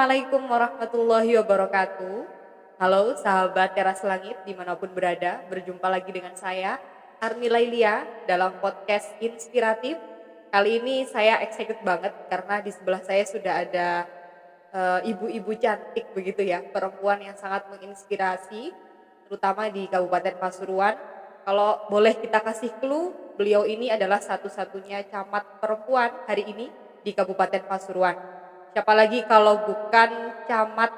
Assalamualaikum warahmatullahi wabarakatuh. Halo sahabat Teras Langit dimanapun berada, berjumpa lagi dengan saya Armi Lailia dalam podcast inspiratif. Kali ini saya excited banget karena di sebelah saya sudah ada ibu-ibu cantik begitu ya, perempuan yang sangat menginspirasi, terutama di Kabupaten Pasuruan. Kalau boleh kita kasih clue, beliau ini adalah satu-satunya camat perempuan hari ini di Kabupaten Pasuruan. Siapa lagi kalau bukan camat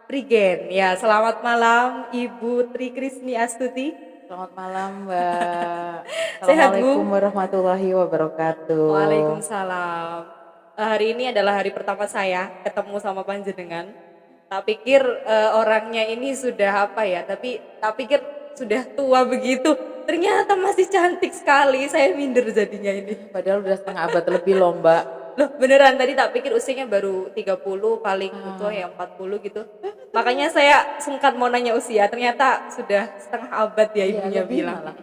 Prigen. Ya, selamat malam Ibu Tri Krisni Astuti. Selamat malam Mbak. Sehat Assalamualaikum Bu? warahmatullahi wabarakatuh. Waalaikumsalam. Hari ini adalah hari pertama saya ketemu sama panjenengan. Tak pikir orangnya ini sudah apa ya, tapi tak pikir sudah tua begitu. Ternyata masih cantik sekali, saya minder jadinya ini. Padahal udah setengah abad lebih loh Mbak. Loh beneran tadi tak pikir usianya baru 30, paling tua ya 40 gitu. Makanya saya sungkan mau nanya usia, ternyata sudah setengah abad ya ibunya lebih bilang. malah.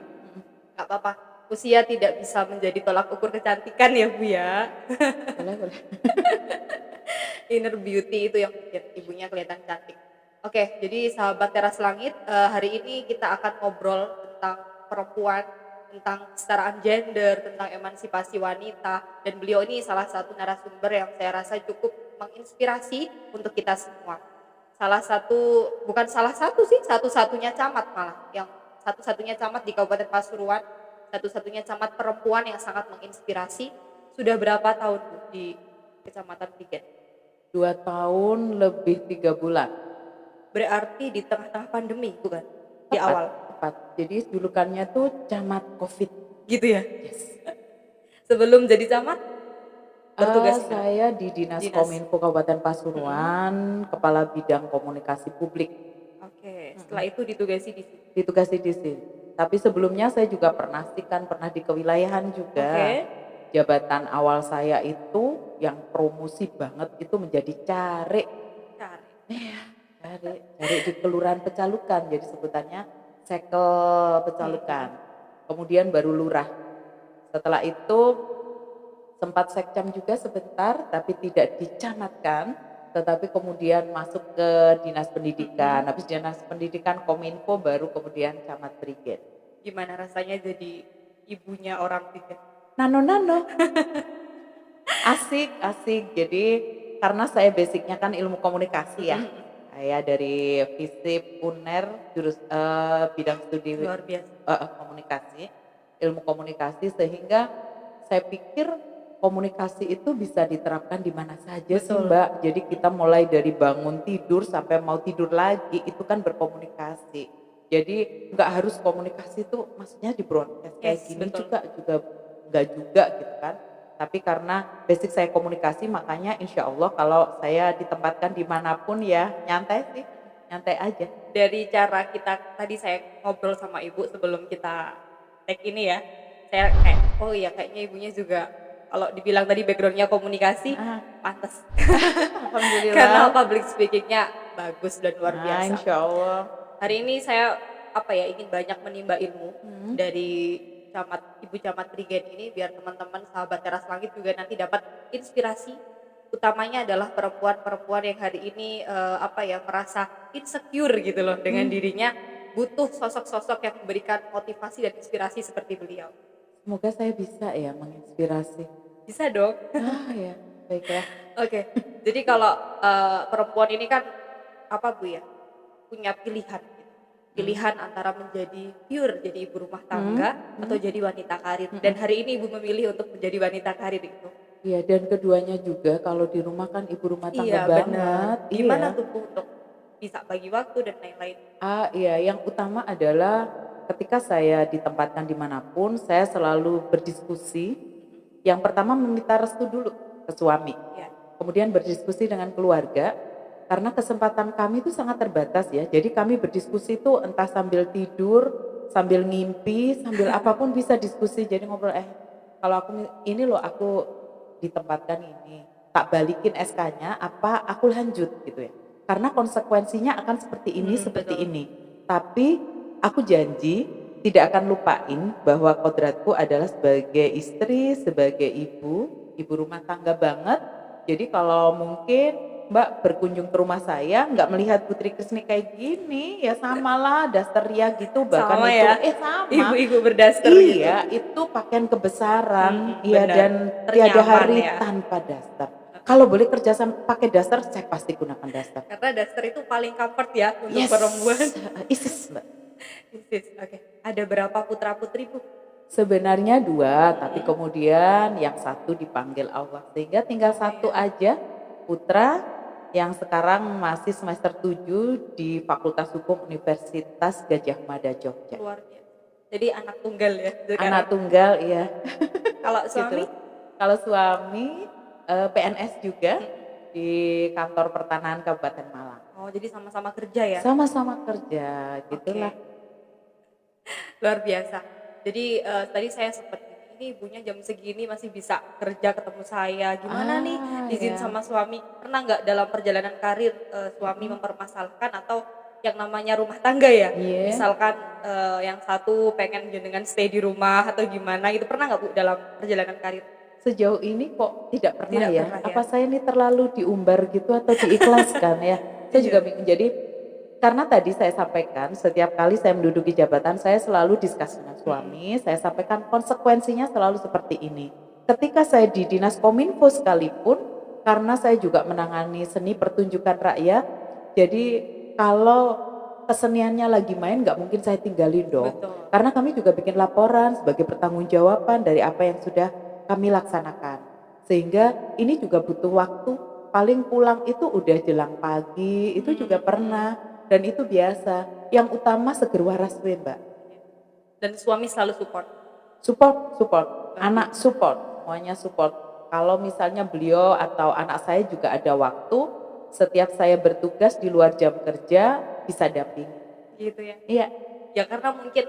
Gak apa-apa, usia tidak bisa menjadi tolak ukur kecantikan ya Bu ya. Boleh. Inner beauty itu yang bikin ibunya kelihatan cantik. Oke, jadi sahabat Teras Langit, hari ini kita akan ngobrol tentang perempuan, tentang kesetaraan gender, tentang emansipasi wanita, dan beliau ini salah satu narasumber yang saya rasa cukup menginspirasi untuk kita semua. Bukan salah satu sih, satu-satunya camat malah, yang satu-satunya camat di Kabupaten Pasuruan, satu-satunya camat perempuan yang sangat menginspirasi. Sudah berapa tahun Bu di Kecamatan Prigen? 2 tahun lebih 3 bulan. Berarti di tengah-tengah pandemi bukan? Di awal. Tepat. Jadi julukannya tuh camat COVID. Gitu ya? Yes. Sebelum jadi camat bertugas di mana? Saya di Dinas Kominfo Kabupaten Pasuruan, Kepala Bidang Komunikasi Publik. Oke, setelah itu ditugasi di sini. Ditugasi di sini. Tapi sebelumnya saya juga pernah di kewilayahan juga. Oke. Jabatan awal saya itu yang promosi banget itu menjadi carik. Carik di Kelurahan Pecalukan, jadi sebutannya Sekel Pecalukan. Kemudian baru lurah. Setelah itu sempat sekcam juga sebentar, tapi tidak dicamatkan. Tetapi kemudian masuk ke Dinas Pendidikan. Habis Dinas Pendidikan Kominfo baru kemudian Camat Prigen. Gimana rasanya jadi ibunya orang Prigen? Nano. Asik. Jadi karena saya basicnya kan ilmu komunikasi ya. Saya dari FISIP UNER bidang studi Luar biasa. komunikasi, ilmu komunikasi, sehingga saya pikir komunikasi itu bisa diterapkan di mana saja sih Mbak. Jadi kita mulai dari bangun tidur sampai mau tidur lagi itu kan berkomunikasi. Jadi nggak harus komunikasi itu maksudnya di broadcast kayak gini juga nggak juga gitu kan. Tapi karena basic saya komunikasi, makanya insya Allah kalau saya ditempatkan dimanapun ya nyantai aja. Dari cara kita tadi saya ngobrol sama ibu sebelum kita take ini ya, saya kayak oh iya kayaknya ibunya juga kalau dibilang tadi backgroundnya komunikasi pantas. Alhamdulillah. Karena public speakingnya bagus dan luar biasa. Insya Allah. Hari ini saya ingin banyak menimba ilmu dari Ibu Camat Prigen ini biar teman-teman sahabat Teras Langit juga nanti dapat inspirasi. Utamanya adalah perempuan-perempuan yang hari ini merasa insecure gitu loh dengan dirinya, butuh sosok-sosok yang memberikan motivasi dan inspirasi seperti beliau. Semoga saya bisa ya menginspirasi. Bisa dong. Ya, baiklah. Oke. Jadi kalau perempuan ini kan Bu ya, punya pilihan antara menjadi jadi ibu rumah tangga atau jadi wanita karir. Dan hari ini ibu memilih untuk menjadi wanita karir itu. Iya, dan keduanya juga kalau di rumah kan ibu rumah tangga banget. Benar. Gimana tuh Bu untuk bisa bagi waktu dan lain-lain? Iya, yang utama adalah ketika saya ditempatkan dimanapun, saya selalu berdiskusi. Yang pertama meminta restu dulu ke suami. Ya. Kemudian berdiskusi dengan keluarga. Karena kesempatan kami itu sangat terbatas ya. Jadi kami berdiskusi itu entah sambil tidur, sambil ngimpi, sambil apapun bisa diskusi. Jadi ngobrol kalau aku ditempatkan ini, tak balikin SK-nya apa aku lanjut gitu ya. Karena konsekuensinya akan seperti ini, ini. Tapi aku janji tidak akan lupain bahwa kodratku adalah sebagai istri, sebagai ibu rumah tangga banget. Jadi kalau mungkin Mbak berkunjung ke rumah saya nggak melihat Putri Krisni kayak gini, ya samalah daster ria gitu bahkan Sama itu ya, sama. ibu-ibu berdaster gitu. Iya, itu pakaian kebesaran, iya Benar. dan tiada Ternyaman hari ya. tanpa daster. Kalau boleh kerja sama pakai daster, saya pasti gunakan daster. Karena daster itu paling comfort ya untuk Yes, perempuan. isis Mbak. Oke. Ada berapa putra-putri, Bu? Sebenarnya dua, tapi kemudian yang satu dipanggil Allah. Sehingga tinggal satu aja, putra yang sekarang masih semester 7 di Fakultas Hukum Universitas Gadjah Mada Jogja. Luar biasa. Jadi anak tunggal ya sekarang. Anak tunggal, iya. Kalau suami? Gitu. Kalau suami PNS juga di kantor pertanahan Kabupaten Malang. Oh, jadi sama-sama kerja ya? Sama-sama kerja, gitulah. Luar biasa. Jadi tadi saya sempat ini ibunya jam segini masih bisa kerja ketemu saya. Gimana nih izin sama suami? Pernah nggak dalam perjalanan karir suami mempermasalahkan atau yang namanya rumah tangga ya? Iya. Misalkan yang satu pengen jenengan stay di rumah atau gimana gitu. Pernah nggak Bu dalam perjalanan karir? Sejauh ini kok tidak pernah Tidak ya. pernah ya. Apa saya ini terlalu diumbar gitu atau diikhlaskan ya? Saya juga bingung. Jadi karena tadi saya sampaikan setiap kali saya menduduki jabatan saya selalu diskusi dengan suami. Saya sampaikan konsekuensinya selalu seperti ini. Ketika saya di Dinas Kominfo sekalipun, karena saya juga menangani seni pertunjukan rakyat, jadi kalau keseniannya lagi main nggak mungkin saya tinggalin dong. Betul. Karena kami juga bikin laporan sebagai pertanggungjawaban dari apa yang sudah kami laksanakan. Sehingga ini juga butuh waktu, paling pulang itu udah jelang pagi, itu juga pernah dan itu biasa. Yang utama seger waras we, Mbak. Dan suami selalu support. Support. Anak support, semuanya support. Kalau misalnya beliau atau anak saya juga ada waktu, setiap saya bertugas di luar jam kerja bisa dampingi. Gitu ya. Iya. Ya karena mungkin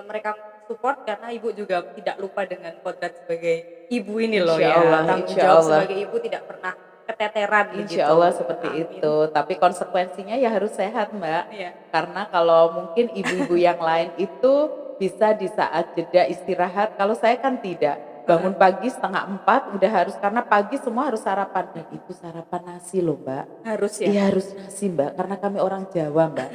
mereka support karena ibu juga tidak lupa dengan kodrat sebagai ibu ini loh Insya ya. Allah, Tanggung insya jawab Allah. sebagai ibu tidak pernah keteteran begitu. Insya Allah seperti Amin. itu. Tapi konsekuensinya ya harus sehat, Mbak. Iya. Karena kalau mungkin ibu-ibu yang lain itu bisa di saat jeda istirahat. Kalau saya kan tidak. Bangun pagi 3:30 udah harus, karena pagi semua harus sarapan. Dan itu sarapan nasi loh, Mbak. Harus ya. Iya harus nasi, Mbak. Karena kami orang Jawa, Mbak.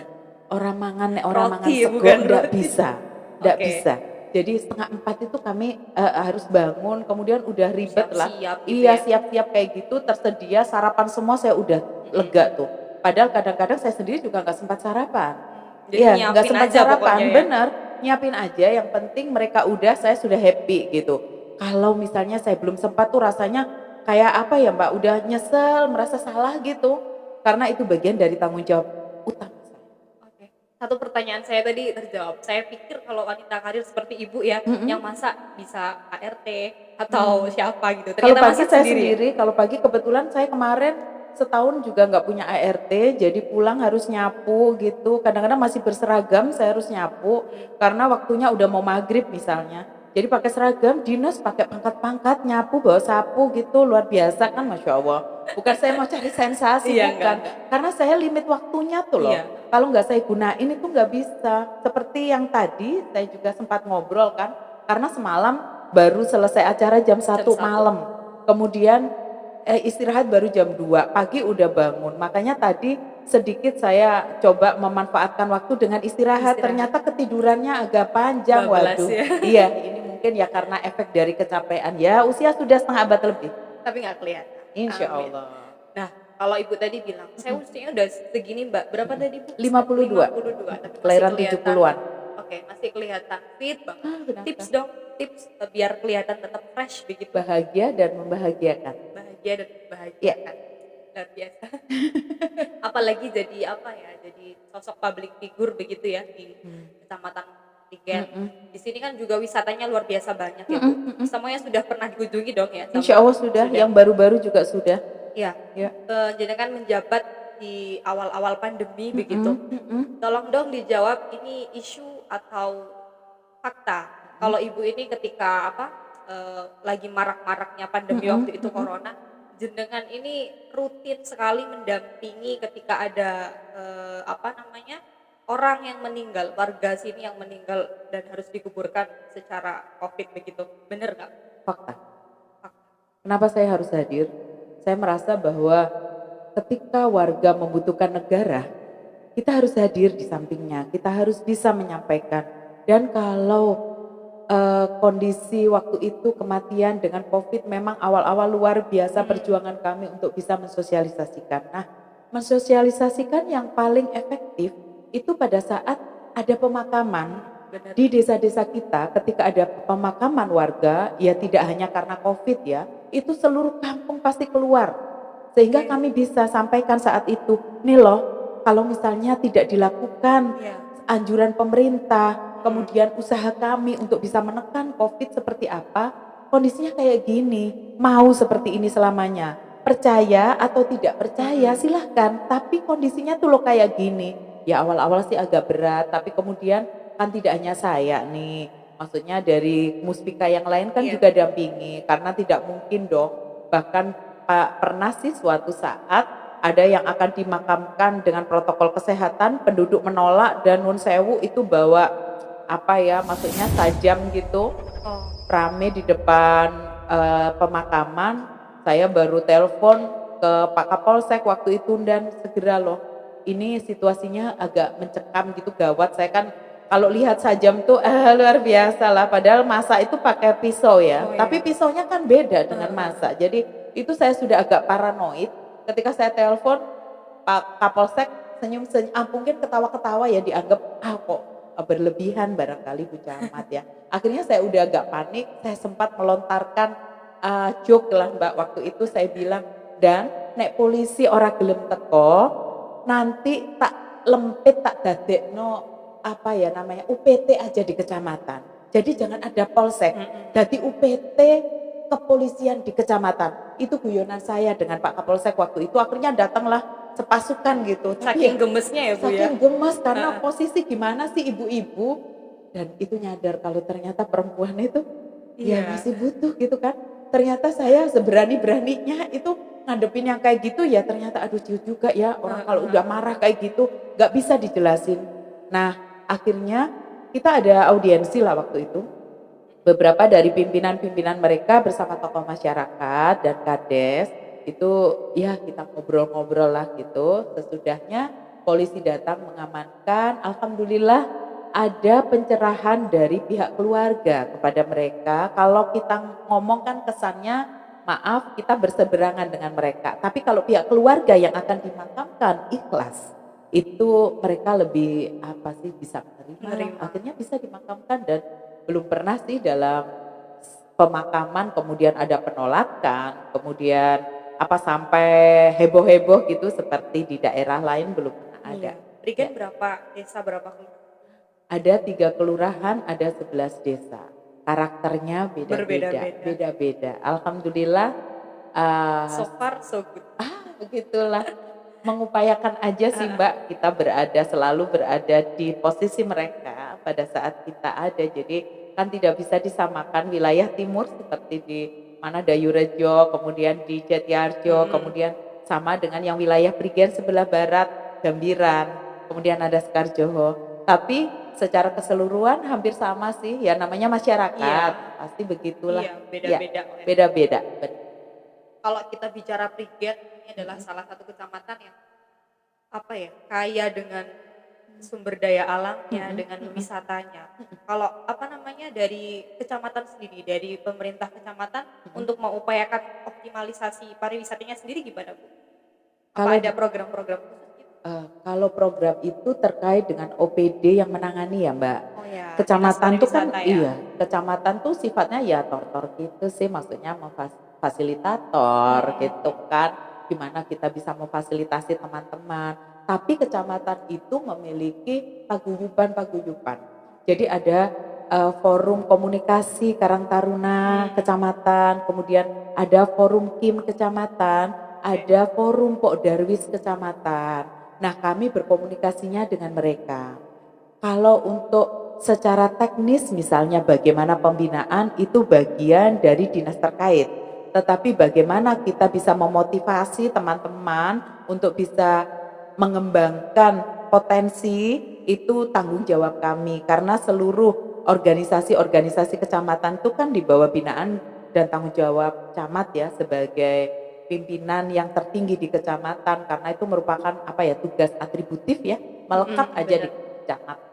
Orang mangan Roti, sego bukan enggak roti. bisa. Enggak Oke. bisa. Jadi 3:30 itu kami harus bangun, kemudian udah ribet lah. Siap-siap gitu Iya ya. siap-siap kayak gitu, tersedia sarapan semua, saya udah lega tuh. Padahal kadang-kadang saya sendiri juga nggak sempat sarapan. Jadi Iya nggak nyiapin sempat aja sarapan, pokoknya ya. bener. Nyiapin aja, yang penting mereka udah, saya sudah happy gitu. Kalau misalnya saya belum sempat tuh rasanya kayak apa ya Mbak, udah nyesel, merasa salah gitu. Karena itu bagian dari tanggung jawab utama saya. Oke. Satu pertanyaan saya tadi terjawab. Saya pikir kalau wanita karir seperti ibu ya, yang masak bisa ART atau siapa gitu. Kalau Ternyata pagi masak saya sendiri. sendiri, kalau pagi kebetulan saya kemarin setahun juga nggak punya ART, jadi pulang harus nyapu gitu. Kadang-kadang masih berseragam, saya harus nyapu karena waktunya udah mau maghrib misalnya. Jadi pakai seragam dinas, pakai pangkat-pangkat, nyapu bawa sapu gitu, luar biasa kan, masya Allah. Bukan saya mau cari sensasi, Iya, bukan. Karena saya limit waktunya tuh loh. Iya. Kalau nggak saya gunain itu nggak bisa. Seperti yang tadi saya juga sempat ngobrol kan, karena semalam baru selesai acara jam 1 1. malam. Kemudian istirahat baru jam 2, pagi udah bangun. Makanya tadi sedikit saya coba memanfaatkan waktu dengan istirahat. Ternyata ketidurannya agak panjang, Bablas waduh. ya. Iya, ini mungkin ya karena efek dari kecapean. Ya usia sudah setengah abad lebih. Tapi nggak kelihatan. Insya Amin. Allah. Nah, kalau ibu tadi bilang, saya usianya udah segini Mbak, berapa tadi Bu? 52. 52, tapi masih Kelahiran kelihatan. 70-an. Oke, masih kelihatan fit banget. Kenapa? Tips dong, tips biar kelihatan tetap fresh begitu. Bahagia dan membahagiakan. Bahagia dan membahagiakan. Luar biasa. Apalagi jadi apa ya, jadi sosok public figure begitu ya di Kecamatan Tigen. Di sini kan juga wisatanya luar biasa banyak ya Bu. Semuanya sudah pernah dikunjungi dong ya? Insya Allah sudah, yang baru-baru juga sudah. Iya. Ya. Jadi kan menjabat di awal-awal pandemi begitu. Tolong dong dijawab, ini isu atau fakta. Kalau ibu ini ketika lagi marak-maraknya pandemi waktu itu corona, jenengan ini rutin sekali mendampingi ketika ada orang yang meninggal, warga sini yang meninggal dan harus dikuburkan secara COVID begitu. Bener nggak? Fakta. Kenapa saya harus hadir? Saya merasa bahwa ketika warga membutuhkan negara, kita harus hadir di sampingnya, kita harus bisa menyampaikan. Dan kalau kondisi waktu itu kematian dengan COVID memang awal-awal luar biasa perjuangan kami untuk bisa mensosialisasikan. Nah, mensosialisasikan yang paling efektif itu pada saat ada pemakaman Benar. di desa-desa kita. Ketika ada pemakaman warga, ya tidak hanya karena COVID ya, itu seluruh kampung pasti keluar. Sehingga kami bisa sampaikan saat itu, nih loh, kalau misalnya tidak dilakukan Iya. anjuran pemerintah, kemudian usaha kami untuk bisa menekan COVID seperti apa, kondisinya kayak gini, mau seperti ini selamanya. Percaya atau tidak percaya silahkan, tapi kondisinya tuh loh kayak gini. Ya awal-awal sih agak berat, tapi kemudian kan tidak hanya saya nih, maksudnya dari muspika yang lain kan Iya. juga dampingi, karena tidak mungkin dong, bahkan pernah sih suatu saat ada yang akan dimakamkan dengan protokol kesehatan, penduduk menolak dan nun sewu itu bawa apa ya, maksudnya sajam gitu, Oh. rame di depan pemakaman. Saya baru telepon ke Pak Kapolsek waktu itu dan segera loh, ini situasinya agak mencekam gitu, gawat. Saya kan kalau lihat sajam tuh luar biasa lah, padahal masa itu pakai pisau ya, Oh, tapi iya. pisaunya kan beda dengan masa. Jadi itu saya sudah agak paranoid. Ketika saya telepon Pak Kapolsek senyum-senyum, mungkin ketawa-ketawa ya, dianggap kok berlebihan barangkali Bu Camat ya. Akhirnya saya udah agak panik, saya sempat melontarkan joke lah Mbak waktu itu, saya bilang, dan nek polisi ora gelem teko, nanti tak lempit tak dadekno apa ya namanya UPT aja di kecamatan. Jadi jangan ada polsek, jadi UPT kepolisian di kecamatan. Itu guyonan saya dengan Pak Kapolsek waktu itu. Akhirnya datanglah sepasukan gitu. Saking gemesnya ya Bu ya. Saking gemes karena posisi gimana sih ibu-ibu, dan itu nyadar kalau ternyata perempuan itu ya Iya. masih butuh gitu kan. Ternyata saya seberani-beraninya itu ngadepin yang kayak gitu ya, ternyata aduh ciut juga ya orang kalau udah marah kayak gitu gak bisa dijelasin. Nah akhirnya kita ada audiensi lah waktu itu. Beberapa dari pimpinan-pimpinan mereka bersama tokoh masyarakat dan kades itu ya kita ngobrol-ngobrol lah gitu. Sesudahnya polisi datang mengamankan, alhamdulillah ada pencerahan dari pihak keluarga kepada mereka. Kalau kita ngomong kan kesannya maaf kita berseberangan dengan mereka, tapi kalau pihak keluarga yang akan dimakamkan ikhlas, itu mereka lebih apa sih bisa menerima. Akhirnya bisa dimakamkan dan belum pernah sih dalam pemakaman kemudian ada penolakan, kemudian apa sampai heboh-heboh gitu seperti di daerah lain belum pernah ada. Prigen berapa desa, berapa kelurahan? Ada 3 kelurahan, ada 11 desa. Karakternya Berbeda-beda. beda-beda. Alhamdulillah So far so good. begitulah. Mengupayakan aja sih Mbak, kita selalu berada di posisi mereka pada saat kita ada. Jadi kan tidak bisa disamakan wilayah timur seperti di mana Dayurejo, kemudian di Jatiarjo, kemudian sama dengan yang wilayah Prigen sebelah barat, Gambiran, kemudian ada Sekarjoho. Tapi secara keseluruhan hampir sama sih, ya namanya masyarakat, pasti begitulah. Iya, beda-beda. Ya, beda-beda. Kalau kita bicara Prigen, ini adalah salah satu kecamatan yang apa ya, kaya dengan sumber daya alamnya, dengan wisatanya. Kalau apa namanya dari kecamatan sendiri, dari pemerintah kecamatan untuk mengupayakan optimalisasi pariwisatanya sendiri gimana Bu? Apa ada program-program khusus gitu? Kalau program itu terkait dengan OPD yang menangani ya Mbak. Oh ya, Kecamatan tuh kan wisata ya. iya, kecamatan tuh sifatnya ya tor-tor gitu sih, maksudnya fasilitator gitu kan, gimana kita bisa memfasilitasi teman-teman. Tapi kecamatan itu memiliki paguyuban. Jadi ada forum komunikasi Karang Taruna kecamatan, kemudian ada forum KIM kecamatan, ada forum Pok Darwis kecamatan. Nah kami berkomunikasinya dengan mereka. Kalau untuk secara teknis misalnya bagaimana pembinaan itu bagian dari dinas terkait. Tetapi bagaimana kita bisa memotivasi teman-teman untuk bisa mengembangkan potensi itu tanggung jawab kami. Karena seluruh organisasi-organisasi kecamatan itu kan di bawah binaan dan tanggung jawab camat ya sebagai pimpinan yang tertinggi di kecamatan, karena itu merupakan apa ya, tugas atributif ya, melekat aja di Benar. kecamatan.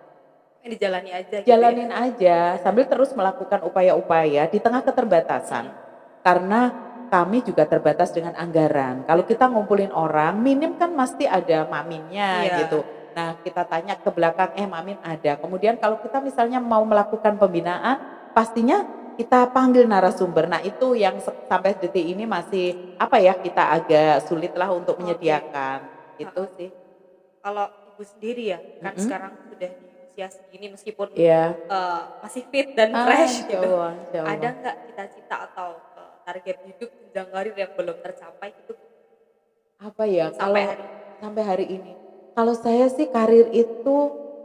Dijalani aja gitu ya. Jalanin aja sambil terus melakukan upaya-upaya di tengah keterbatasan. Karena kami juga terbatas dengan anggaran. Kalau kita ngumpulin orang, minim kan pasti ada maminnya Iya. gitu. Nah, kita tanya ke belakang, mamin ada. Kemudian kalau kita misalnya mau melakukan pembinaan, pastinya kita panggil narasumber. Nah, itu yang sampai detik ini masih apa ya, kita agak sulit lah untuk Oke. menyediakan. Itu Heeh. sih. Kalau ibu sendiri ya, kan Mm-mm. sekarang sudah di usia segini meskipun Iya. masih fit dan fresh Insya gitu. Allah, insya Ada Allah. nggak cita-cita atau target hidup jenjang karir yang belum tercapai gitu Apa ya, sampai kalau hari ini? sampai hari ini? Kalau saya sih karir itu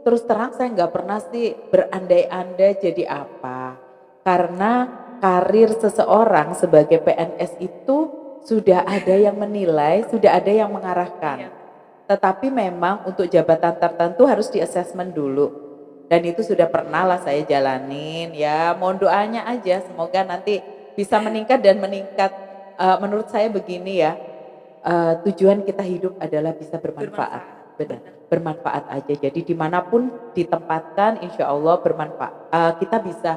terus terang saya nggak pernah sih berandai-andai jadi apa. Karena karir seseorang sebagai PNS itu sudah ada yang menilai, sudah ada yang Iya. mengarahkan. Tetapi memang untuk jabatan tertentu harus di assessment dulu. Dan itu sudah pernah lah saya jalanin. Ya mohon doanya aja, semoga nanti bisa meningkat dan meningkat. Menurut saya begini ya, tujuan kita hidup adalah bisa bermanfaat. Bermanfaat. Benar, Benar. bermanfaat aja. Jadi dimanapun ditempatkan, insya Allah bermanfaat. Kita bisa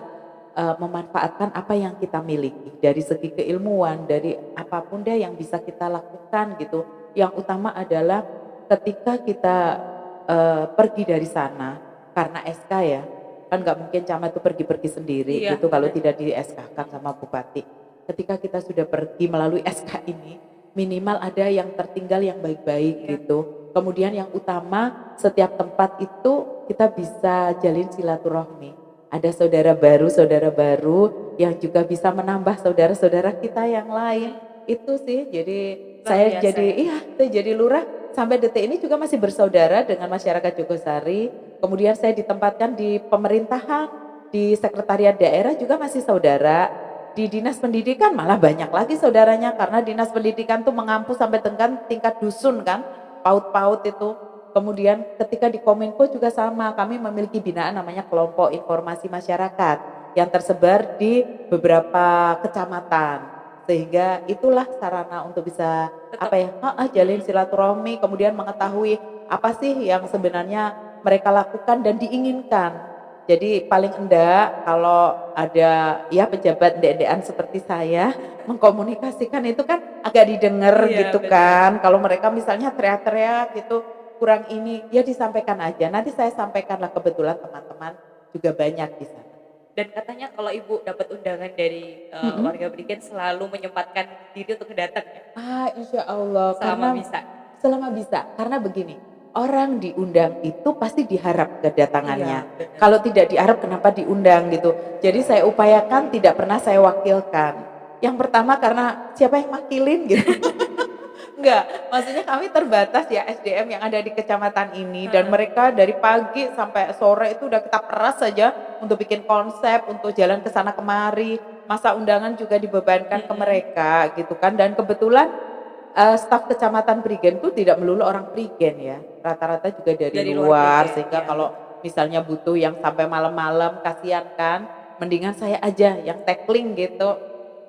memanfaatkan apa yang kita miliki dari segi keilmuan, dari apapun deh yang bisa kita lakukan gitu. Yang utama adalah ketika kita pergi dari sana karena SK ya, kan nggak mungkin camat itu pergi-pergi sendiri Iya, gitu kalau benar. tidak di SK-kan sama bupati. Ketika kita sudah pergi melalui SK ini, minimal ada yang tertinggal yang baik-baik Iya. gitu. Kemudian yang utama, setiap tempat itu kita bisa jalin silaturahmi. Ada saudara baru yang juga bisa menambah saudara-saudara kita yang lain. Itu sih, jadi Luar saya biasa jadi ya. saya jadi lurah sampai detik ini juga masih bersaudara dengan masyarakat Jogosari. Kemudian saya ditempatkan di pemerintahan, di sekretariat daerah juga masih saudara. Di dinas pendidikan malah banyak lagi saudaranya karena dinas pendidikan tuh mengampu sampai tingkat dusun kan, paut-paut itu. Kemudian ketika di Kominfo juga sama, kami memiliki binaan namanya kelompok informasi masyarakat yang tersebar di beberapa kecamatan. Sehingga itulah sarana untuk bisa Tetap. apa ya, jalin silaturahmi, kemudian mengetahui apa sih yang sebenarnya mereka lakukan dan diinginkan. Jadi paling enggak kalau ada ya pejabat ndek-ndekan seperti saya mengkomunikasikan itu kan agak didengar Iya, gitu benar. kan. Kalau mereka misalnya teriak-teriak gitu kurang ini, ya disampaikan aja. Nanti saya sampaikanlah, kebetulan teman-teman juga banyak di sana. Dan katanya kalau ibu dapat undangan dari warga Berigen selalu menyempatkan diri untuk datang ya, Insya Allah selama bisa. selama bisa. Karena begini, orang diundang itu pasti diharap kedatangannya. Iya, benar. Kalau tidak diharap kenapa diundang gitu. Jadi saya upayakan tidak pernah saya wakilkan. Yang pertama karena siapa yang makilin gitu. Enggak, maksudnya kami terbatas ya SDM yang ada di kecamatan ini dan mereka dari pagi sampai sore itu udah kita peras saja untuk bikin konsep, untuk jalan ke sana kemari. Masa undangan juga dibebankan ke mereka gitu kan, dan kebetulan staf kecamatan Prigen itu tidak melulu orang Prigen ya. Rata-rata juga dari luar Prigen, sehingga ya. kalau misalnya butuh yang sampai malam-malam kasihan kan, mendingan saya aja yang tackling gitu.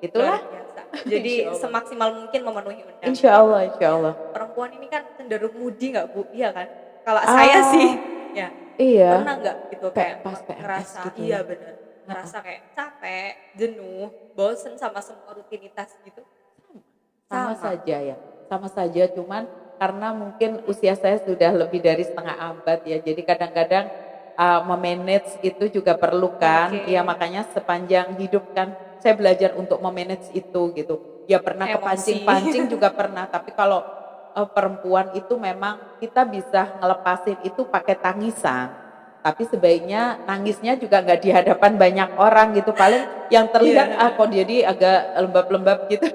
Itulah. Luar biasa. Jadi Insya Allah. semaksimal mungkin memenuhi undangan. Insya Allah, insya Allah. Perempuan ini kan cenderung moody nggak Bu? Iya kan? Kalau saya sih, ya. Iya. Pernah nggak gitu kayak Pas PMS ngerasa, gitu iya ya. bener, ngerasa kayak capek, jenuh, bosen sama semua rutinitas gitu? Sama saja ya, sama saja, cuman karena mungkin usia saya sudah lebih dari setengah abad ya, jadi kadang-kadang memanage itu juga perlu kan. Oke. Ya makanya sepanjang hidup kan saya belajar untuk memanage itu gitu. Ya pernah Emosi. kepancing-pancing juga pernah, tapi kalau perempuan itu memang kita bisa ngelepasin itu pakai tangisan. Tapi sebaiknya nangisnya juga nggak di hadapan banyak orang gitu, paling yang terlihat Iya. kok jadi agak lembab-lembab gitu.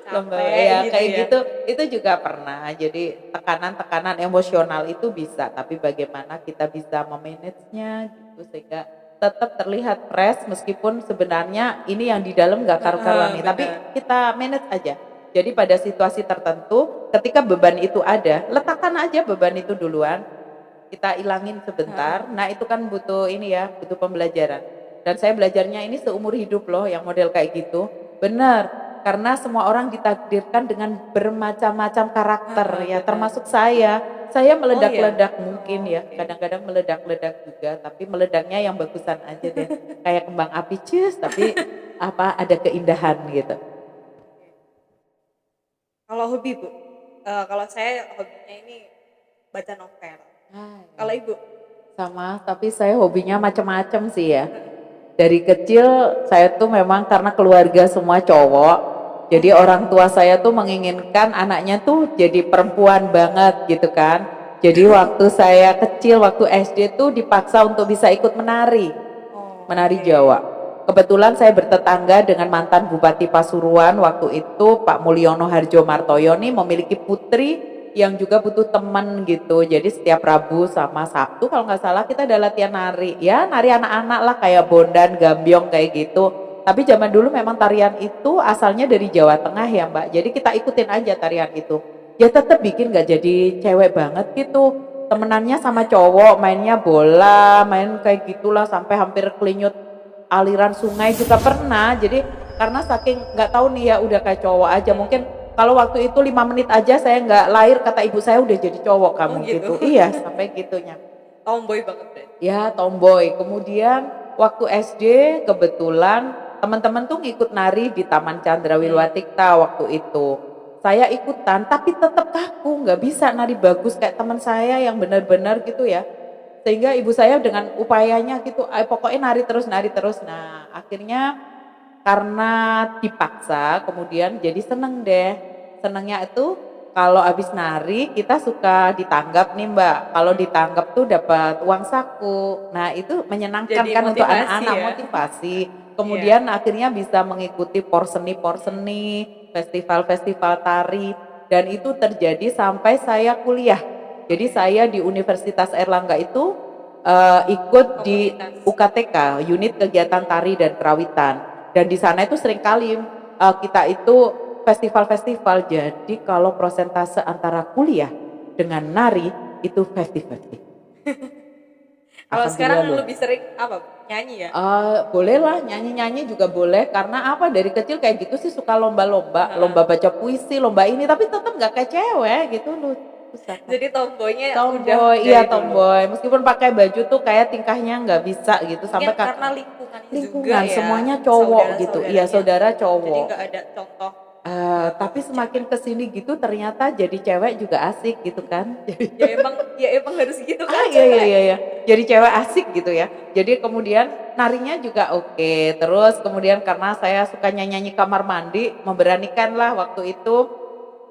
Lembab Capek ya gitu kayak ya. gitu, itu juga pernah. Jadi tekanan-tekanan emosional itu bisa, tapi bagaimana kita bisa memanagenya gitu sehingga tetap terlihat fresh meskipun sebenarnya ini yang di dalam nggak karu-karuan nih, tapi Benar. kita manage aja. Jadi pada situasi tertentu ketika beban itu ada, letakkan aja beban itu duluan, kita ilangin sebentar. Nah itu kan butuh ini ya, butuh pembelajaran. Dan saya belajarnya ini seumur hidup loh yang model kayak gitu. Benar, karena semua orang ditakdirkan dengan bermacam-macam karakter ya, termasuk saya. Saya meledak-ledak mungkin ya, kadang-kadang meledak-ledak juga, tapi meledaknya yang bagusan aja deh. Kayak kembang api cus, tapi ada keindahan gitu. Kalau hobi Bu, kalau saya hobinya ini baca novel. Kalau Ibu? Sama, tapi saya hobinya macam-macam sih ya. Dari kecil saya tuh memang karena keluarga semua cowok, jadi orang tua saya tuh menginginkan anaknya tuh jadi perempuan banget gitu kan. Jadi waktu saya kecil, waktu SD tuh dipaksa untuk bisa ikut menari Jawa. Kebetulan saya bertetangga dengan mantan Bupati Pasuruan waktu itu, Pak Mulyono Harjo Martoyo nih memiliki putri yang juga butuh teman gitu. Jadi setiap Rabu sama Sabtu kalau nggak salah kita ada latihan nari. Ya nari anak-anak lah kayak bondan, gambyong kayak gitu. Tapi zaman dulu memang tarian itu asalnya dari Jawa Tengah ya Mbak. Jadi kita ikutin aja tarian itu. Ya tetap bikin nggak jadi cewek banget gitu. Temenannya sama cowok, mainnya bola, main kayak gitulah sampai hampir kelinyut aliran sungai juga pernah. Jadi karena saking nggak tahu nih ya udah kayak cowok aja mungkin. Kalau waktu itu 5 menit aja saya nggak lahir, kata ibu saya udah jadi cowok kamu gitu. Iya, sampai gitunya. Tomboy banget deh. Ya, tomboy. Kemudian waktu SD kebetulan teman-teman tuh ngikut nari di Taman Candrawilwatikta waktu itu. Saya ikutan, tapi tetap kaku, nggak bisa nari bagus kayak teman saya yang benar-benar gitu ya. Sehingga ibu saya dengan upayanya gitu, pokoknya nari terus, nari terus. Nah, akhirnya karena dipaksa kemudian jadi seneng deh. Senengnya itu kalau habis nari kita suka ditanggap nih Mbak. Kalau ditanggap tuh dapat uang saku. Nah itu menyenangkan Jadi kan untuk motivasi anak-anak, ya? motivasi. Kemudian akhirnya bisa mengikuti porseni-porseni, festival-festival tari. Dan itu terjadi sampai saya kuliah. Jadi saya di Universitas Airlangga itu ikut di UKTK, unit kegiatan tari dan kerawitan. Dan di sana itu seringkali kita itu festival-festival. Jadi kalau prosentase antara kuliah dengan nari itu 50-50. Kalau sekarang lebih sering apa? Nyanyi ya? Boleh lah, nyanyi-nyanyi juga boleh. Karena apa, dari kecil kayak gitu sih suka lomba-lomba. Lomba baca puisi, lomba ini. Tapi tetap gak kayak cewek gitu loh. Jadi tomboynya tomboy, iya tomboy. Meskipun pakai baju tuh kayak tingkahnya nggak bisa gitu. Sampai karena lingkungan juga ya. Semuanya cowok gitu. Iya saudara cowok. Jadi nggak ada contoh. Tapi semakin kesini gitu ternyata jadi cewek juga asik gitu kan. ya emang harus gitu kan. Iya. Jadi cewek asik gitu ya. Jadi kemudian narinya juga oke. Terus kemudian karena saya suka nyanyi kamar mandi, memberanikan lah waktu itu.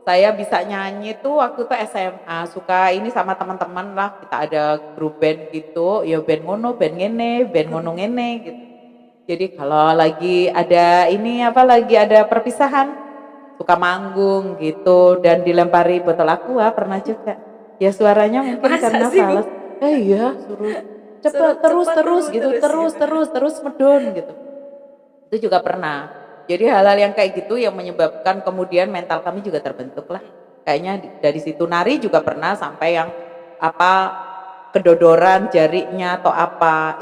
Saya bisa nyanyi tuh waktu itu SMA, suka ini sama teman-teman lah, kita ada grup band gitu, ya band ngono, band ngene, band ngono ngene gitu. Jadi kalau lagi ada ini lagi ada perpisahan, suka manggung gitu dan dilempari botol aqua pernah juga. Ya suaranya mungkin karena fals. Iya, suruh cepet terus gitu, terus medun gitu. Itu juga pernah. Jadi hal-hal yang kayak gitu yang menyebabkan kemudian mental kami juga terbentuk lah. Kayaknya dari situ nari juga pernah sampai yang kedodoran jarinya atau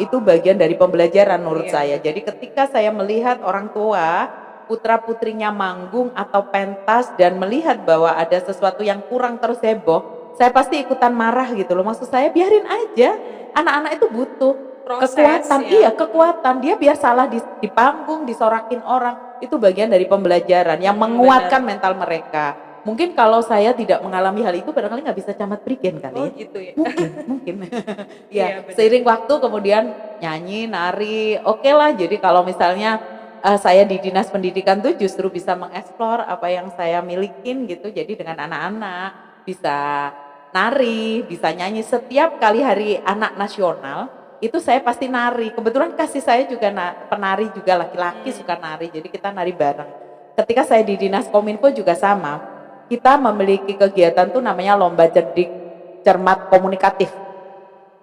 itu bagian dari pembelajaran menurut saya. Jadi ketika saya melihat orang tua putra putrinya manggung atau pentas dan melihat bahwa ada sesuatu yang kurang terus heboh, saya pasti ikutan marah gitu loh. Maksud saya biarin aja, anak-anak itu butuh kekuatan, kekuatan. Dia biar salah di panggung, disorakin orang, itu bagian dari pembelajaran yang menguatkan mental mereka. Mungkin kalau saya tidak mengalami hal itu, barangkali nggak bisa camat prigen kali. Gitu ya. Mungkin. Ya, seiring waktu kemudian nyanyi, nari, oke lah. Jadi kalau misalnya saya di dinas pendidikan tuh justru bisa mengeksplor apa yang saya milikin gitu. Jadi dengan anak-anak bisa nari, bisa nyanyi. Setiap kali hari anak nasional itu saya pasti nari. Kebetulan kasih saya juga penari juga, laki-laki suka nari. Jadi kita nari bareng. Ketika saya di dinas kominfo juga sama. Kita memiliki kegiatan tuh namanya lomba cerdik cermat komunikatif.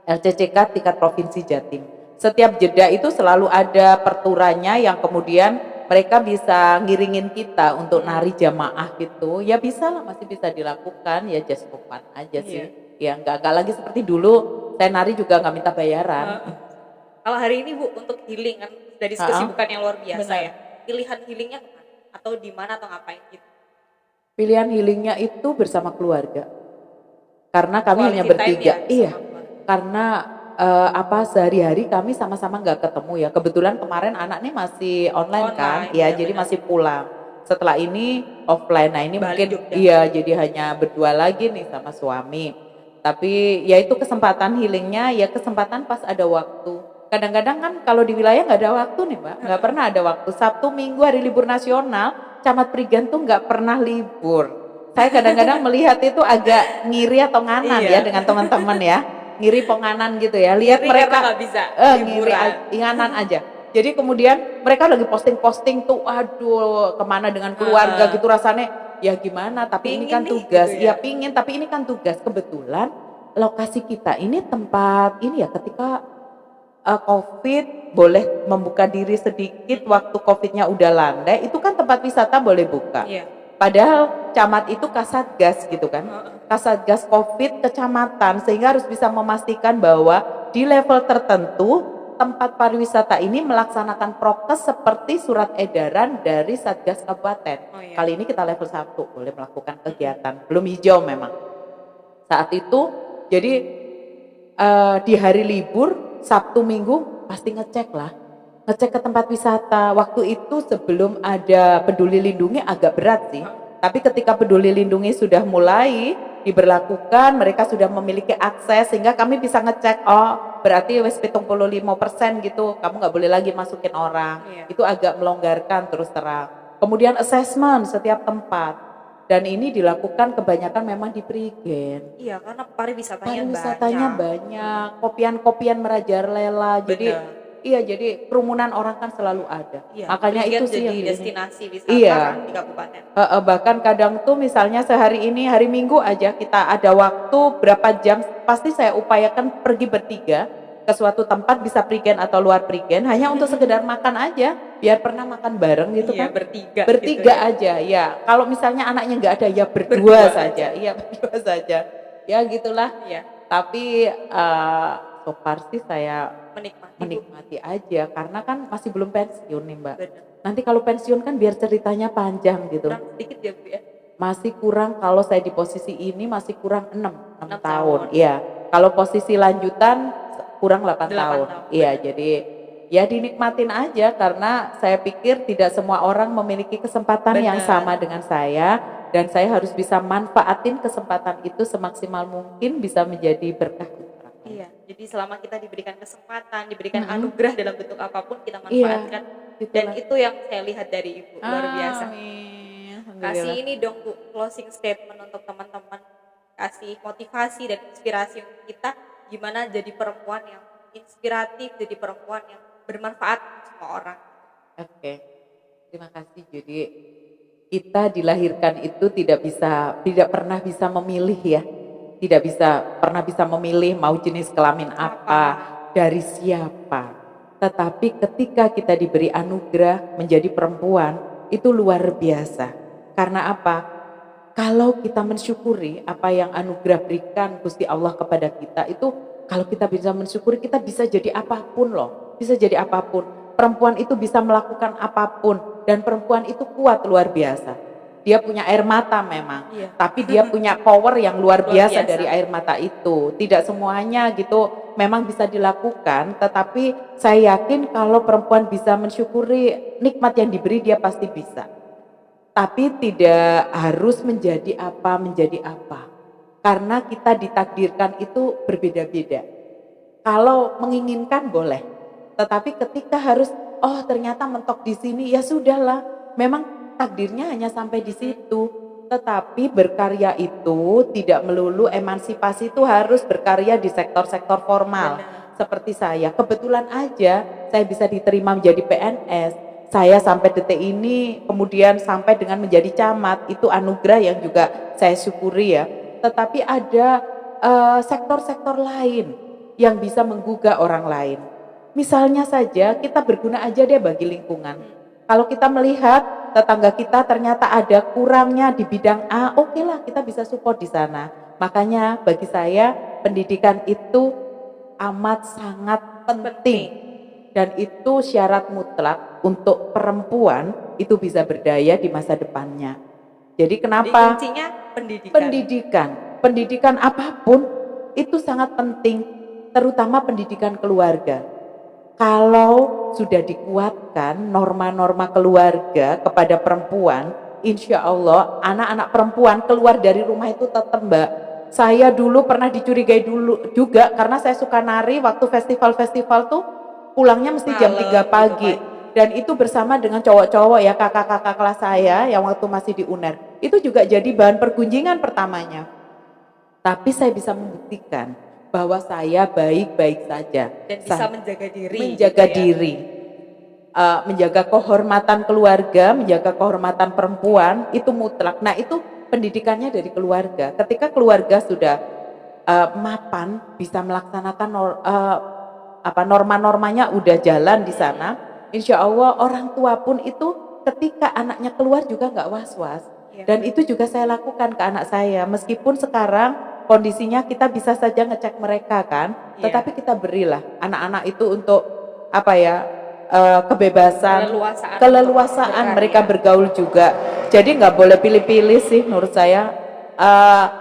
LCCK tingkat provinsi Jatim. Setiap jeda itu selalu ada perturannya yang kemudian mereka bisa ngiringin kita untuk nari jamaah gitu. Ya bisa lah, masih bisa dilakukan, ya just for fun aja sih. Ya enggak lagi seperti dulu. Saya nari juga nggak minta bayaran. Kalau hari ini Bu untuk healing kan dari kesibukan yang luar biasa ya. Pilihan healingnya kemana? atau di mana atau ngapain gitu? Pilihan healingnya itu bersama keluarga. Karena kami hanya Quality time bertiga. ya Iya. sama keluarga. Karena sehari-hari kami sama-sama nggak ketemu ya. Kebetulan kemarin anak nih masih online kan, Online, ya iya jadi benar. masih pulang. Setelah ini offline. Nah ini Balik mungkin Jogja. iya jadi hanya berdua lagi nih sama suami. Tapi ya itu kesempatan healingnya ya kesempatan pas ada waktu. Kadang-kadang kan kalau di wilayah nggak ada waktu nih Mbak, nggak pernah ada waktu. Sabtu Minggu hari libur nasional, Camat Prigen tuh nggak pernah libur. Saya kadang-kadang melihat itu agak ngiri atau nganan ya Iya. dengan teman-teman ya. Ngiri penganan gitu ya. Lihat Ngiri mereka karena nggak bisa ngiri liburan. nganan aja. Jadi kemudian mereka lagi posting-posting tuh aduh kemana dengan keluarga gitu rasanya ya gimana tapi ini Pingin kan nih, tugas. gitu ya. Ya pingin tapi ini kan tugas. Kebetulan lokasi kita ini tempat ini ya ketika COVID boleh membuka diri sedikit waktu COVID-nya udah landai itu kan tempat wisata boleh buka. Iya. Padahal camat itu kasatgas gitu kan. Kasatgas COVID kecamatan sehingga harus bisa memastikan bahwa di level tertentu tempat pariwisata ini melaksanakan prokes seperti surat edaran dari Satgas Kabupaten. Oh, iya. Kali ini kita level 1 boleh melakukan kegiatan. Belum hijau memang. Saat itu jadi di hari libur Sabtu Minggu pasti ngecek lah. Ngecek ke tempat wisata. Waktu itu sebelum ada Peduli Lindungi agak berat sih. Tapi ketika Peduli Lindungi sudah mulai diberlakukan, mereka sudah memiliki akses sehingga kami bisa ngecek, oh berarti wes 75% gitu, kamu nggak boleh lagi masukin orang. Iya. Itu agak melonggarkan terus terang. Kemudian assessment setiap tempat. Dan ini dilakukan kebanyakan memang di Prigen. Iya, karena pariwisatanya Pariwisatanya banyak. banyak, kopian-kopian merajalela. Jadi Benar. iya, jadi kerumunan orang kan selalu ada. Iya, Makanya Prigen itu sih jadi yang destinasi wisata Iya. kan di kabupaten. Bahkan kadang tuh misalnya sehari ini hari Minggu aja kita ada waktu berapa jam pasti saya upayakan pergi bertiga ke suatu tempat bisa Prigen atau luar Prigen hanya untuk sekedar makan aja biar pernah makan bareng gitu Iya, kan. bertiga Bertiga gitu ya. aja ya. Kalau misalnya anaknya nggak ada ya berdua Berdua saja. Iya berdua saja. Ya gitulah. Iya, Tapi so far sih saya menikmati. Bu. menikmati aja karena kan masih belum pensiun nih Mbak. Benar. Nanti kalau pensiun kan biar ceritanya panjang gitu. Kurang sedikit ya Bu ya. Masih kurang kalau saya di posisi ini masih kurang 6 6 tahun. tahun. Iya. Kalau posisi lanjutan kurang 8 tahun. tahun. Iya, jadi ya dinikmatin aja karena saya pikir tidak semua orang memiliki kesempatan yang Benar. sama dengan saya dan saya harus bisa manfaatin kesempatan itu semaksimal mungkin bisa menjadi berkah. Iya, jadi selama kita diberikan kesempatan, diberikan anugerah dalam bentuk apapun kita Iya, manfaatkan. gitu Dan lah. itu yang saya lihat dari Ibu, luar biasa. Amin. Kasih Alhamdulillah. ini dong Bu, closing statement untuk teman-teman. Kasih motivasi dan inspirasi untuk kita gimana jadi perempuan yang inspiratif, jadi perempuan yang bermanfaat untuk semua orang. Oke. Terima kasih. Jadi kita dilahirkan itu tidak pernah bisa memilih ya. Tidak pernah bisa memilih mau jenis kelamin apa, dari siapa. Tetapi ketika kita diberi anugerah menjadi perempuan, itu luar biasa. Karena apa? Kalau kita mensyukuri apa yang anugerah berikan Gusti Allah kepada kita, itu kalau kita bisa mensyukuri kita bisa jadi apapun loh. Bisa jadi apapun. Perempuan itu bisa melakukan apapun dan perempuan itu kuat luar biasa. Dia punya air mata memang, Iya. tapi dia punya power yang luar Luar biasa biasa. dari air mata itu. Tidak semuanya gitu memang bisa dilakukan, tetapi saya yakin kalau perempuan bisa mensyukuri nikmat yang diberi dia pasti bisa. Tapi tidak harus menjadi apa. Karena kita ditakdirkan itu berbeda-beda. Kalau menginginkan boleh, tetapi ketika harus ternyata mentok di sini ya sudahlah. Memang takdirnya hanya sampai di situ. Tetapi berkarya itu tidak melulu emansipasi itu harus berkarya di sektor-sektor formal. Benar. Seperti saya, kebetulan aja saya bisa diterima menjadi PNS. Saya sampai detik ini kemudian sampai dengan menjadi camat, itu anugerah yang juga saya syukuri ya. Tetapi ada sektor-sektor lain yang bisa menggugah orang lain. Misalnya saja kita berguna aja deh bagi lingkungan. Kalau kita melihat tetangga kita ternyata ada kurangnya di bidang A, oke lah kita bisa support di sana. Makanya bagi saya pendidikan itu amat sangat penting. Dan itu syarat mutlak untuk perempuan itu bisa berdaya di masa depannya. Jadi Jadi kenapa? kuncinya pendidikan. Pendidikan apapun itu sangat penting, terutama pendidikan keluarga. Kalau sudah dikuatkan norma-norma keluarga kepada perempuan, insya Allah anak-anak perempuan keluar dari rumah itu tetap, Mbak. Saya dulu pernah dicurigai dulu juga karena saya suka nari waktu festival-festival tuh pulangnya mesti jam 3 Malam gitu pagi. Dan itu bersama dengan cowok-cowok ya, kakak-kakak kelas saya yang waktu masih di UNER. Itu juga jadi bahan pergunjingan pertamanya. Tapi saya bisa membuktikan bahwa saya baik-baik saja. Dan bisa menjaga diri. Menjaga gitu ya. diri. Menjaga kehormatan keluarga, menjaga kehormatan perempuan itu mutlak. Nah itu pendidikannya dari keluarga. Ketika keluarga sudah mapan, bisa melaksanakan norma-normanya udah jalan di sana, insya Allah orang tua pun itu ketika anaknya keluar juga nggak was-was. Iya. Dan itu juga saya lakukan ke anak saya, meskipun sekarang kondisinya kita bisa saja ngecek mereka kan, Iya. tetapi kita berilah anak-anak itu untuk apa ya, kebebasan, keleluasaan mereka bergaul juga. Jadi nggak boleh pilih-pilih sih menurut saya.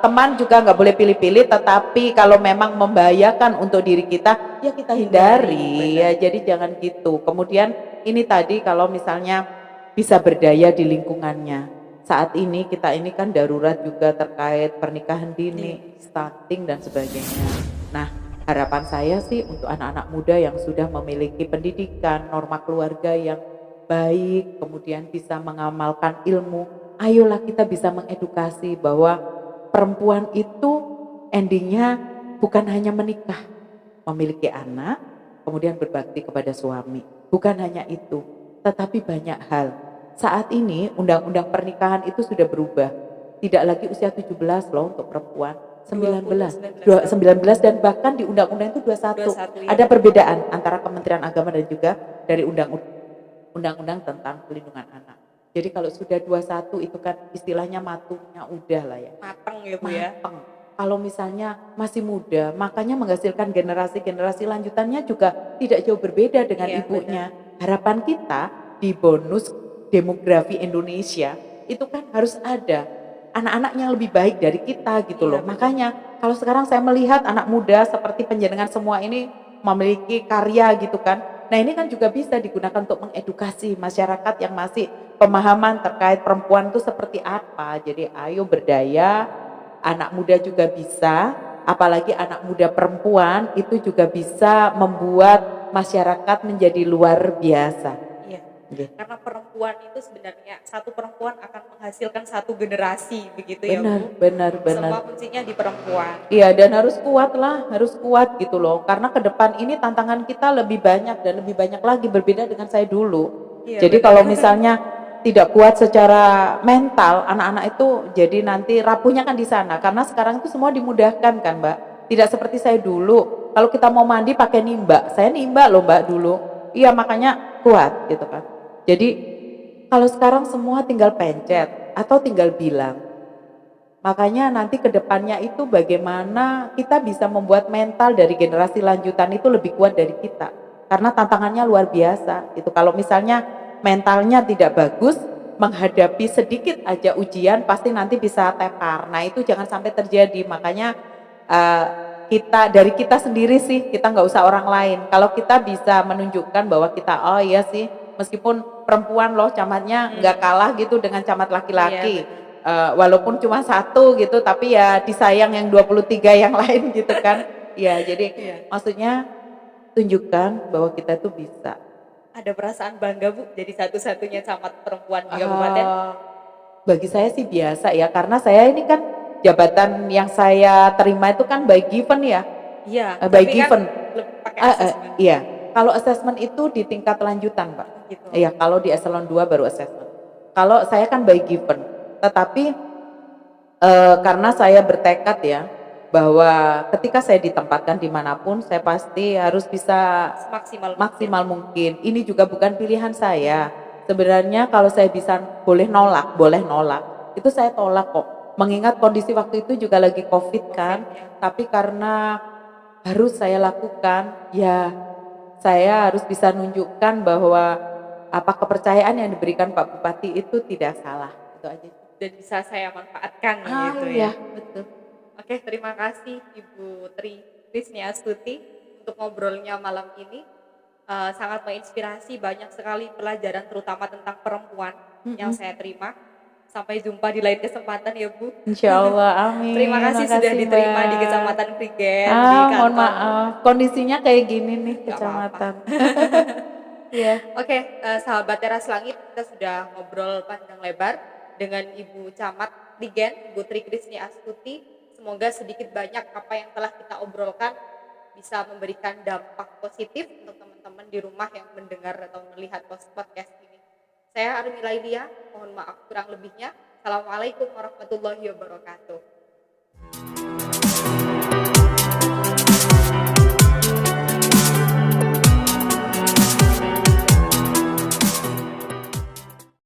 Teman juga nggak boleh pilih-pilih, tetapi kalau memang membahayakan untuk diri kita ya kita hindari ya, jadi jangan gitu. Kemudian ini tadi kalau misalnya bisa berdaya di lingkungannya, saat ini kita ini kan darurat juga terkait pernikahan dini, stunting dan sebagainya. Nah harapan saya sih untuk anak-anak muda yang sudah memiliki pendidikan, norma keluarga yang baik, kemudian bisa mengamalkan ilmu, ayolah kita bisa mengedukasi bahwa perempuan itu endingnya bukan hanya menikah, memiliki anak, kemudian berbakti kepada suami. Bukan hanya itu, tetapi banyak hal. Saat ini undang-undang pernikahan itu sudah berubah. Tidak lagi usia 17 loh untuk perempuan, 19 dan bahkan di undang-undang itu 21. Ya. Ada perbedaan antara Kementerian Agama dan juga dari undang-undang tentang pelindungan anak. Jadi kalau sudah 21 itu kan istilahnya matunya udah lah ya. Mateng ya Bu ya. Kalau misalnya masih muda, makanya menghasilkan generasi-generasi lanjutannya juga tidak jauh berbeda dengan ibunya. Benar. Harapan kita di bonus demografi Indonesia itu kan harus ada anak-anak yang lebih baik dari kita gitu loh. Makanya kalau sekarang saya melihat anak muda seperti penjenengan semua ini memiliki karya gitu kan. Nah ini kan juga bisa digunakan untuk mengedukasi masyarakat yang masih pemahaman terkait perempuan itu seperti apa. Jadi ayo berdaya, anak muda juga bisa, apalagi anak muda perempuan itu juga bisa membuat masyarakat menjadi luar biasa. Iya. Karena perempuan itu sebenarnya satu perempuan akan menghasilkan satu generasi begitu ya Bu. Benar. Semua kuncinya di perempuan. Iya dan harus kuat gitu loh. Karena ke depan ini tantangan kita lebih banyak dan lebih banyak lagi berbeda dengan saya dulu. Iya, jadi kalau misalnya tidak kuat secara mental, anak-anak itu jadi nanti rapuhnya kan di sana. Karena sekarang itu semua dimudahkan kan Mbak. Tidak seperti saya dulu. Kalau kita mau mandi pakai nimba, saya nimba loh Mbak dulu. Iya makanya kuat gitu kan. Jadi kalau sekarang semua tinggal pencet atau tinggal bilang. Makanya nanti ke depannya itu bagaimana kita bisa membuat mental dari generasi lanjutan itu lebih kuat dari kita. Karena tantangannya luar biasa. Itu kalau misalnya mentalnya tidak bagus, menghadapi sedikit aja ujian pasti nanti bisa tepar. Nah itu jangan sampai terjadi. Makanya dari kita sendiri sih, kita nggak usah orang lain. Kalau kita bisa menunjukkan bahwa kita, oh iya sih, meskipun perempuan loh camatnya nggak kalah gitu dengan camat laki-laki. Walaupun cuma satu gitu, tapi ya disayang yang 23 yang lain gitu kan. Ya jadi maksudnya tunjukkan bahwa kita tuh bisa. Ada perasaan bangga Bu jadi satu-satunya camat perempuan di kabupaten? Bagi saya sih biasa ya, karena saya ini kan jabatan yang saya terima itu kan by given ya. Iya. By given. Kan iya. Kalau assessment itu di tingkat lanjutan Pak. Gitu. Iya. Kalau di eselon 2 baru assessment. Kalau saya kan by given. Tetapi karena saya bertekad ya bahwa ketika saya ditempatkan dimanapun saya pasti harus bisa maksimal mungkin. Ini juga bukan pilihan saya. Sebenarnya kalau saya bisa boleh nolak, itu saya tolak kok. Mengingat kondisi waktu itu juga lagi COVID kan, tapi karena harus saya lakukan, ya saya harus bisa nunjukkan bahwa apa kepercayaan yang diberikan Pak Bupati itu tidak salah. Itu aja. Dan bisa saya manfaatkan gitu Iya, ya. betul. Oke, terima kasih Ibu Tri Krisni Astuti untuk ngobrolnya malam ini. Sangat menginspirasi, banyak sekali pelajaran terutama tentang perempuan yang saya terima. Sampai jumpa di lain kesempatan ya Bu. Insya Allah, amin. Terima kasih sudah Makasih, diterima di Mbak. Kecamatan Prigen di Mohon kantor. maaf, kondisinya kayak gini nih Nggak apa-apa. kecamatan. Iya. Oke, sahabat Teras Langit, kita sudah ngobrol panjang lebar dengan Ibu Camat Prigen, Ibu Tri Krisni Astuti. Semoga sedikit banyak apa yang telah kita obrolkan bisa memberikan dampak positif untuk teman-teman di rumah yang mendengar atau melihat podcast ini. Saya Armi Lailia, mohon maaf kurang lebihnya. Assalamualaikum warahmatullahi wabarakatuh.